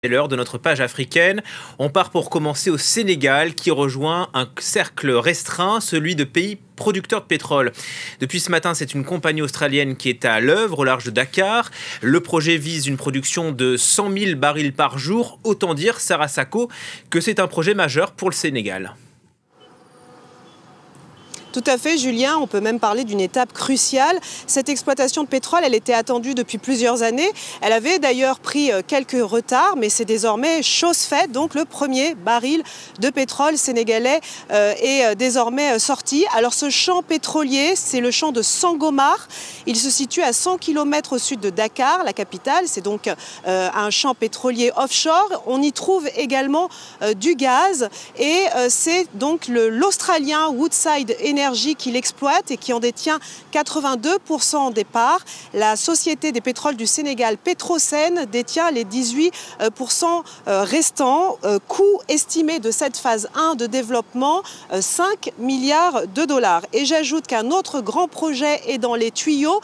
l'heure de notre page africaine. On part pour commencer au Sénégal qui rejoint un cercle restreint, celui de pays producteurs de pétrole. Depuis ce matin, c'est une compagnie australienne qui est à l'œuvre au large de Dakar. Le projet vise une production de 100 000 barils par jour. Autant dire, Sarah Sako, que c'est un projet majeur pour le Sénégal. Tout à fait, Julien. On peut même parler d'une étape cruciale. Cette exploitation de pétrole, elle était attendue depuis plusieurs années. Elle avait d'ailleurs pris quelques retards, mais c'est désormais chose faite. Donc le premier baril de pétrole sénégalais est désormais sorti. Alors ce champ pétrolier, c'est le champ de Sangomar. Il se situe à 100 km au sud de Dakar, la capitale. C'est donc un champ pétrolier offshore. On y trouve également du gaz et c'est donc l'Australien Woodside Energy qui l'exploite et qui en détient 82% des parts. La société des pétroles du Sénégal, Petrosen, détient les 18% restants. Coût estimé de cette phase 1 de développement, 5 milliards de dollars. Et j'ajoute qu'un autre grand projet est dans les tuyaux.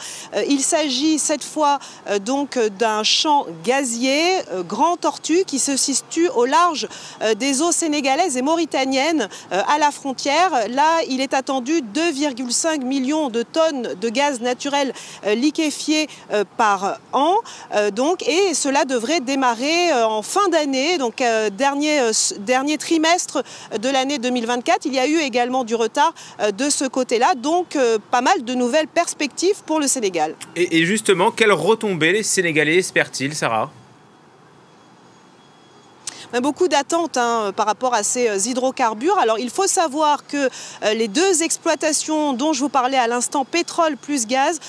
Il s'agit cette fois donc d'un champ gazier, Grand Tortue, qui se situe au large des eaux sénégalaises et mauritaniennes à la frontière. Là, il est attendu 2,5 millions de tonnes de gaz naturel liquéfié par an. Et cela devrait démarrer en fin d'année, donc dernier trimestre de l'année 2024. Il y a eu également du retard de ce côté-là, donc pas mal de nouvelles perspectives pour le Sénégal. Et justement, quelles retombées les Sénégalais espèrent-ils, Sarah ? Beaucoup d'attentes par rapport à ces hydrocarbures. Alors il faut savoir que les deux exploitations dont je vous parlais à l'instant, pétrole plus gaz,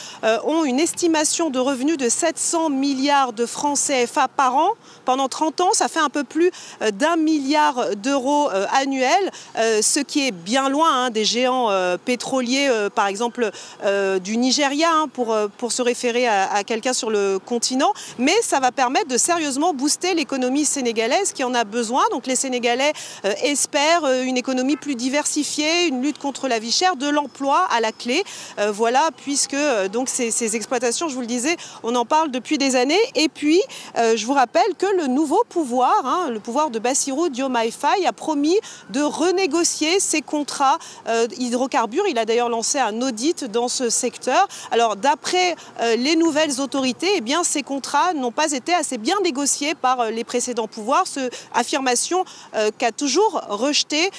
ont une estimation de revenus de 700 milliards de francs CFA par an. Pendant 30 ans, ça fait un peu plus d'1 milliard d'euros annuels, ce qui est bien loin des géants pétroliers, par exemple du Nigeria, pour se référer à quelqu'un sur le continent. Mais ça va permettre de sérieusement booster l'économie sénégalaise qui en a besoin. Donc les Sénégalais espèrent une économie plus diversifiée, une lutte contre la vie chère, de l'emploi à la clé. Voilà, puisque donc ces exploitations, je vous le disais, on en parle depuis des années. Et puis, je vous rappelle que le nouveau pouvoir, le pouvoir de Bassirou Diomaye Faye, a promis de renégocier ses contrats hydrocarbures. Il a d'ailleurs lancé un audit dans ce secteur. Alors, d'après les nouvelles autorités, eh bien, ces contrats n'ont pas été assez bien négociés par les précédents pouvoirs. Affirmation qu'ont toujours rejeté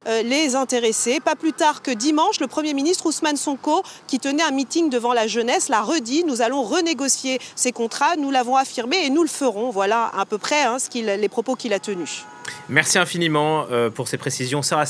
les intéressés. Pas plus tard que dimanche, le Premier ministre Ousmane Sonko, qui tenait un meeting devant la jeunesse, l'a redit. Nous allons renégocier ces contrats, nous l'avons affirmé et nous le ferons. Voilà à peu près les propos qu'il a tenus. Merci infiniment pour ces précisions, Sarah.